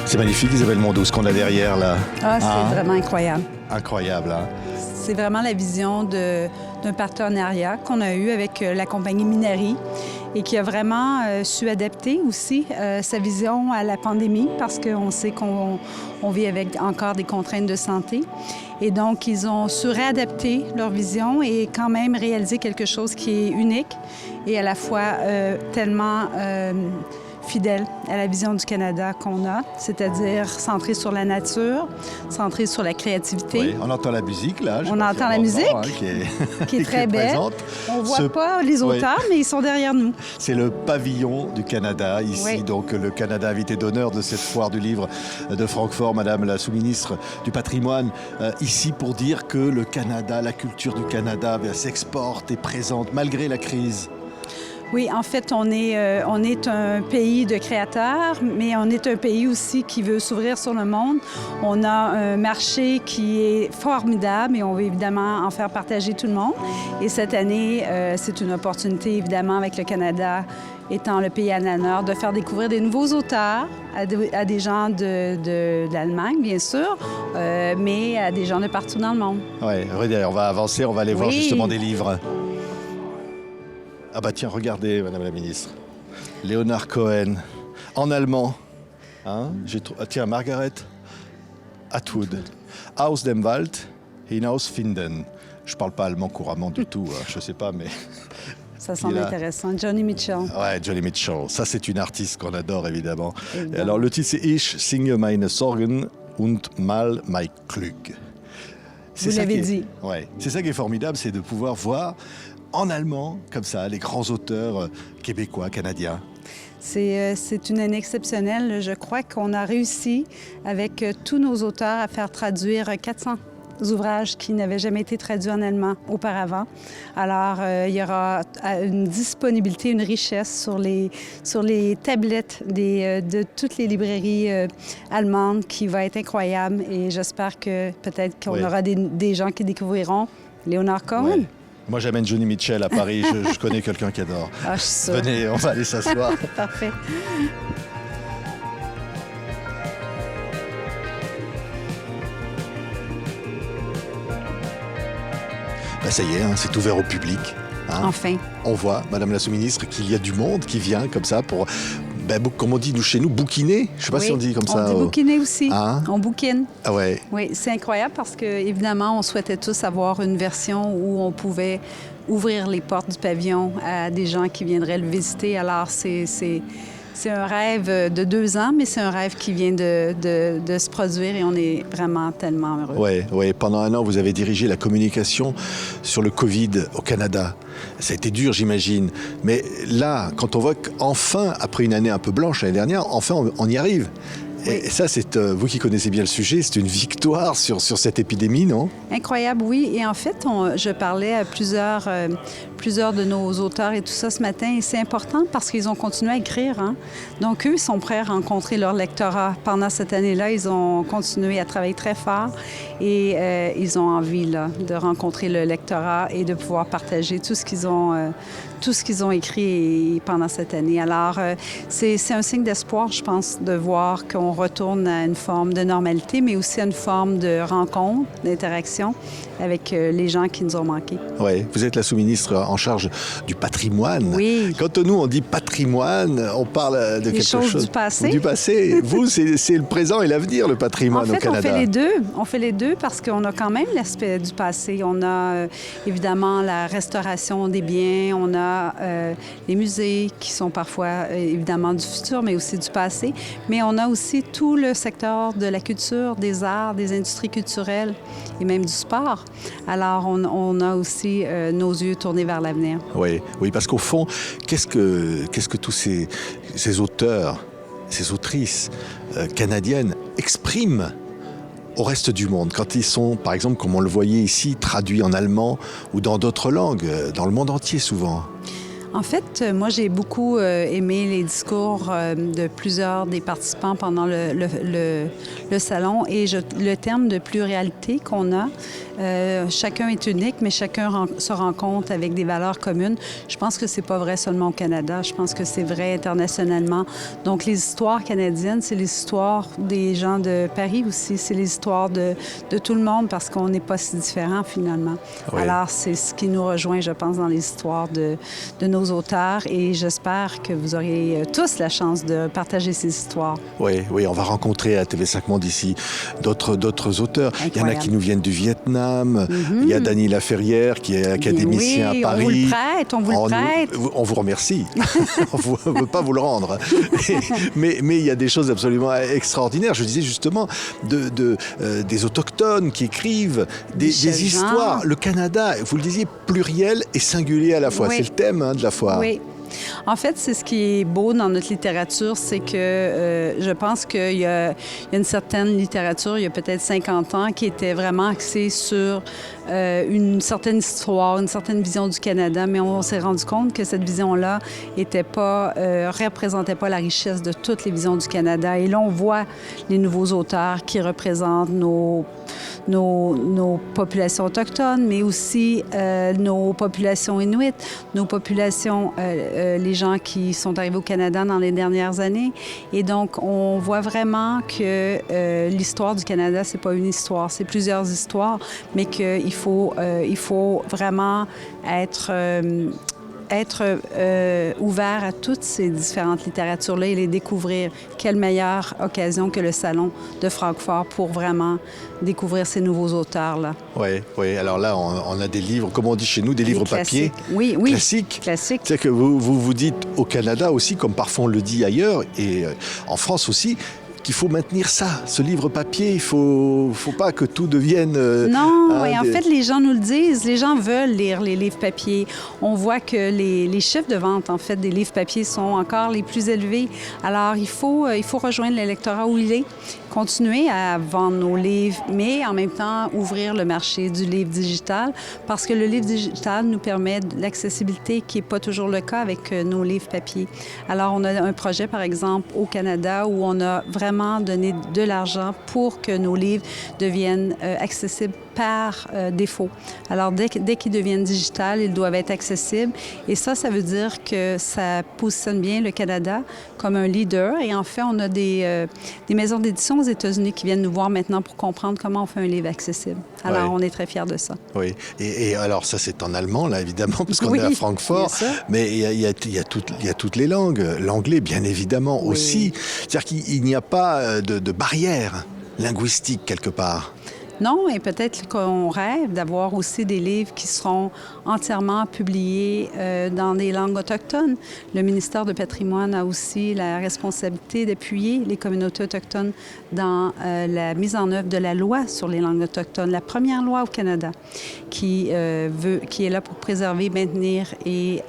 C'est magnifique, Isabelle Mondou, ce qu'on a derrière là. Ah, c'est vraiment incroyable. Incroyable, hein? C'est vraiment la vision d'un partenariat qu'on a eu avec la compagnie Minari et qui a vraiment su adapter aussi sa vision à la pandémie parce qu'on sait qu'on vit avec encore des contraintes de santé. Et donc, ils ont su réadapter leur vision et quand même réaliser quelque chose qui est unique et à la fois tellement fidèle à la vision du Canada qu'on a, c'est-à-dire centré sur la nature, centré sur la créativité. Oui, on entend la musique, là. On entend la musique, qui est très belle. On ne voit pas les auteurs, mais ils sont derrière nous. C'est le pavillon du Canada, ici. Oui. Donc, le Canada invité d'honneur de cette foire du livre de Francfort, Madame la sous-ministre du patrimoine, ici pour dire que le Canada, la culture du Canada s'exporte et présente malgré la crise. Oui, en fait, on est un pays de créateurs, mais on est un pays aussi qui veut s'ouvrir sur le monde. On a un marché qui est formidable et on veut évidemment en faire partager tout le monde. Et cette année, c'est une opportunité, évidemment, avec le Canada étant le pays ananas, de faire découvrir des nouveaux auteurs à des gens de l'Allemagne, bien sûr, mais à des gens de partout dans le monde. Oui, on va avancer, on va aller voir justement des livres. Ah bah tiens, regardez, Madame la Ministre. Leonard Cohen, en allemand. Hein? Tiens, Margaret Atwood. Aus dem Wald hinausfinden. Je ne parle pas allemand couramment du tout, je ne sais pas, mais... Ça semble intéressant. Johnny Mitchell. Ouais, Johnny Mitchell. Ça, c'est une artiste qu'on adore, évidemment. Et alors, le titre, c'est Ich singe meine Sorgen und mal mein Glück. Vous l'avez dit. Ouais. C'est ça qui est formidable, c'est de pouvoir voir en allemand, comme ça, les grands auteurs québécois, canadiens. C'est une année exceptionnelle. Je crois qu'on a réussi, avec tous nos auteurs, à faire traduire 400 ouvrages qui n'avaient jamais été traduits en allemand auparavant. Alors, il y aura une disponibilité, une richesse sur les tablettes de toutes les librairies allemandes qui va être incroyable. Et j'espère que peut-être qu'on aura des gens qui découvriront Leonard Cohen. Ouais. Moi, j'amène Johnny Mitchell à Paris. Je connais quelqu'un qui adore. Ah, je suis sûre. Venez, on va aller s'asseoir. Parfait. Ben, ça y est, c'est ouvert au public. Enfin. On voit, Madame la sous-ministre, qu'il y a du monde qui vient comme ça pour, comme on dit nous chez nous, bouquiner. Je ne sais pas si on dit comme ça. On dit bouquiner aussi. On bouquine. Ah ouais. Oui, c'est incroyable parce que évidemment, on souhaitait tous avoir une version où on pouvait ouvrir les portes du pavillon à des gens qui viendraient le visiter. Alors, c'est un rêve de 2 ans, mais c'est un rêve qui vient de se produire et on est vraiment tellement heureux. Oui. Pendant 1 an, vous avez dirigé la communication sur le Covid au Canada. Ça a été dur, j'imagine. Mais là, quand on voit qu'enfin, après une année un peu blanche l'année dernière, enfin, on y arrive. Oui. Et ça, c'est vous qui connaissez bien le sujet, c'est une victoire sur cette épidémie, non? Incroyable, oui. Et en fait, je parlais à plusieurs de nos auteurs et tout ça ce matin. Et c'est important parce qu'ils ont continué à écrire. Hein? Donc, eux, ils sont prêts à rencontrer leur lectorat. Pendant cette année-là, ils ont continué à travailler très fort et ils ont envie de rencontrer le lectorat et de pouvoir partager tout ce qu'ils ont écrit pendant cette année. Alors, c'est un signe d'espoir, je pense, de voir qu'on retourne à une forme de normalité, mais aussi à une forme de rencontre, d'interaction avec les gens qui nous ont manqué. Oui, vous êtes la sous-ministre en charge du patrimoine. Oui. Quand nous, on dit patrimoine, on parle de quelque chose... du passé. Du passé. Vous, c'est le présent et l'avenir, le patrimoine au Canada. En fait, on fait les deux parce qu'on a quand même l'aspect du passé. On a évidemment la restauration des biens, on a les musées qui sont parfois évidemment du futur, mais aussi du passé. Mais on a aussi tout le secteur de la culture, des arts, des industries culturelles et même du sport. Alors, on a aussi nos yeux tournés vers l'avenir. Oui, parce qu'au fond, qu'est-ce que tous ces auteurs, ces autrices canadiennes expriment au reste du monde, quand ils sont, par exemple, comme on le voyait ici, traduits en allemand ou dans d'autres langues, dans le monde entier souvent? En fait, moi, j'ai beaucoup aimé les discours de plusieurs des participants pendant le salon et le terme de pluralité qu'on a. Chacun est unique, mais chacun se rencontre avec des valeurs communes. Je pense que c'est pas vrai seulement au Canada. Je pense que c'est vrai internationalement. Donc, les histoires canadiennes, c'est les histoires des gens de Paris aussi. C'est les histoires de tout le monde parce qu'on n'est pas si différents finalement. Oui. Alors, c'est ce qui nous rejoint, je pense, dans les histoires de nos auteurs et j'espère que vous aurez tous la chance de partager ces histoires. Oui, on va rencontrer à TV5 Monde ici d'autres auteurs. Incroyable. Il y en a qui nous viennent du Vietnam. Il y a Dany Laferrière qui est académicien à Paris. On vous le prête. On vous remercie. On ne veut pas vous le rendre. mais il y a des choses absolument extraordinaires. Je disais justement des autochtones qui écrivent des histoires. Le Canada, vous le disiez, pluriel et singulier à la fois. Oui. C'est le thème de la foire. Oui. En fait, c'est ce qui est beau dans notre littérature, c'est que je pense qu'il y a une certaine littérature, il y a peut-être 50 ans, qui était vraiment axée sur une certaine histoire, une certaine vision du Canada, mais on s'est rendu compte que cette vision-là représentait pas la richesse de toutes les visions du Canada. Et là, on voit les nouveaux auteurs qui représentent nos populations autochtones, mais aussi nos populations inuites, nos populations, les gens qui sont arrivés au Canada dans les dernières années. Et donc, on voit vraiment que l'histoire du Canada, c'est pas une histoire, c'est plusieurs histoires, mais qu'il faut vraiment être ouvert à toutes ces différentes littératures-là et les découvrir. Quelle meilleure occasion que le Salon de Francfort pour vraiment découvrir ces nouveaux auteurs-là. Oui. Alors là, on a des livres, comme on dit chez nous, des livres papier. Oui. Classiques. C'est que vous dites au Canada aussi, comme parfois on le dit ailleurs, et en France aussi, qu'il faut maintenir ça, ce livre papier. Il faut pas que tout devienne... en fait, les gens nous le disent. Les gens veulent lire les livres papier. On voit que les chiffres de vente, en fait, des livres papier sont encore les plus élevés. Alors, il faut rejoindre l'électorat où il est, continuer à vendre nos livres, mais en même temps, ouvrir le marché du livre digital, parce que le livre digital nous permet de l'accessibilité qui n'est pas toujours le cas avec nos livres papier. Alors, on a un projet, par exemple, au Canada, où on a vraiment donné de l'argent pour que nos livres deviennent accessibles par défaut. Alors, dès qu'ils deviennent digitales, ils doivent être accessibles. Et ça veut dire que ça positionne bien le Canada comme un leader. Et en fait, on a des maisons d'édition aux États-Unis qui viennent nous voir maintenant pour comprendre comment on fait un livre accessible. Alors, on est très fiers de ça. Oui. Et alors, ça, c'est en allemand, là, évidemment, parce qu'on est à Francfort. Mais il y a toutes les langues. L'anglais, bien évidemment, aussi. C'est-à-dire qu'il n'y a pas de barrière linguistique, quelque part. Non, et peut-être qu'on rêve d'avoir aussi des livres qui seront entièrement publiés dans des langues autochtones. Le ministère du Patrimoine a aussi la responsabilité d'appuyer les communautés autochtones dans la mise en œuvre de la loi sur les langues autochtones, la première loi au Canada qui est là pour préserver, maintenir et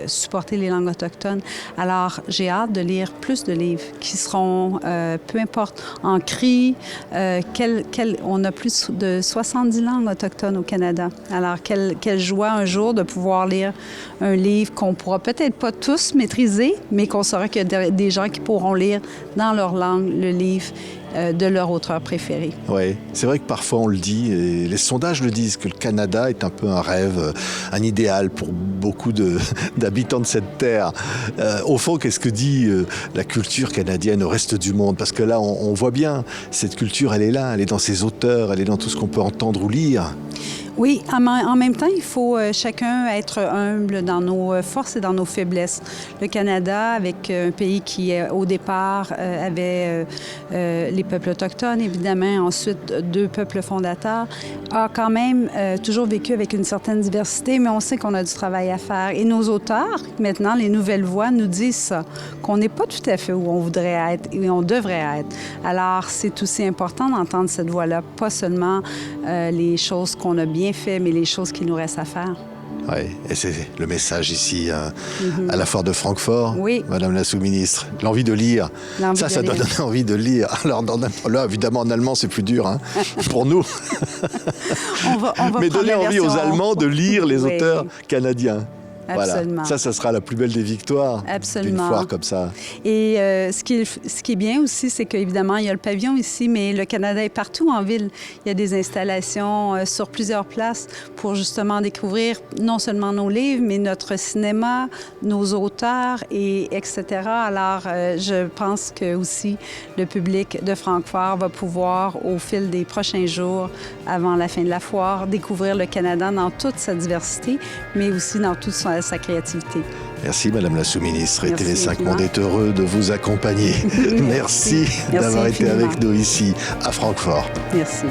supporter les langues autochtones. Alors, j'ai hâte de lire plus de livres qui seront, peu importe, en cri, on a plus de 70 langues autochtones au Canada. Alors, quelle joie un jour de pouvoir lire un livre qu'on ne pourra peut-être pas tous maîtriser, mais qu'on saura qu'il y a des gens qui pourront lire dans leur langue le livre de leur auteur préféré. Oui, c'est vrai que parfois on le dit, et les sondages le disent, que le Canada est un peu un rêve, un idéal pour beaucoup d'habitants de cette terre. Au fond, qu'est-ce que dit la culture canadienne au reste du monde? Parce que là, on voit bien, cette culture, elle est là, elle est dans ses auteurs, elle est dans tout ce qu'on peut entendre ou lire. Oui, en même temps, il faut chacun être humble dans nos forces et dans nos faiblesses. Le Canada, avec un pays qui, au départ, avait les peuples autochtones, évidemment, ensuite 2 peuples fondateurs, a quand même toujours vécu avec une certaine diversité, mais on sait qu'on a du travail à faire. Et nos auteurs, maintenant, les nouvelles voix, nous disent ça, qu'on n'est pas tout à fait où on voudrait être et on devrait être. Alors, c'est aussi important d'entendre cette voix-là, pas seulement les choses qu'on a bien fait, mais les choses qu'il nous reste à faire. Oui, et c'est le message ici à la foire de Francfort, Madame la sous-ministre. L'envie de lire, ça donne envie de lire. Alors là, évidemment, en allemand, c'est plus dur pour nous. on va mais donner envie aux Allemands de lire les auteurs canadiens. Absolument. Voilà. Ça sera la plus belle des victoires d'une foire comme ça. Et ce qui est bien aussi, c'est qu'évidemment, il y a le pavillon ici, mais le Canada est partout en ville. Il y a des installations sur plusieurs places pour justement découvrir non seulement nos livres, mais notre cinéma, nos auteurs, etc. Alors, je pense que aussi le public de Francfort va pouvoir, au fil des prochains jours, avant la fin de la foire, découvrir le Canada dans toute sa diversité, mais aussi dans toute sa créativité. Merci, Madame la sous-ministre. Et TV5 Monde est heureux de vous accompagner. Merci d'avoir été avec nous ici, à Francfort. Merci.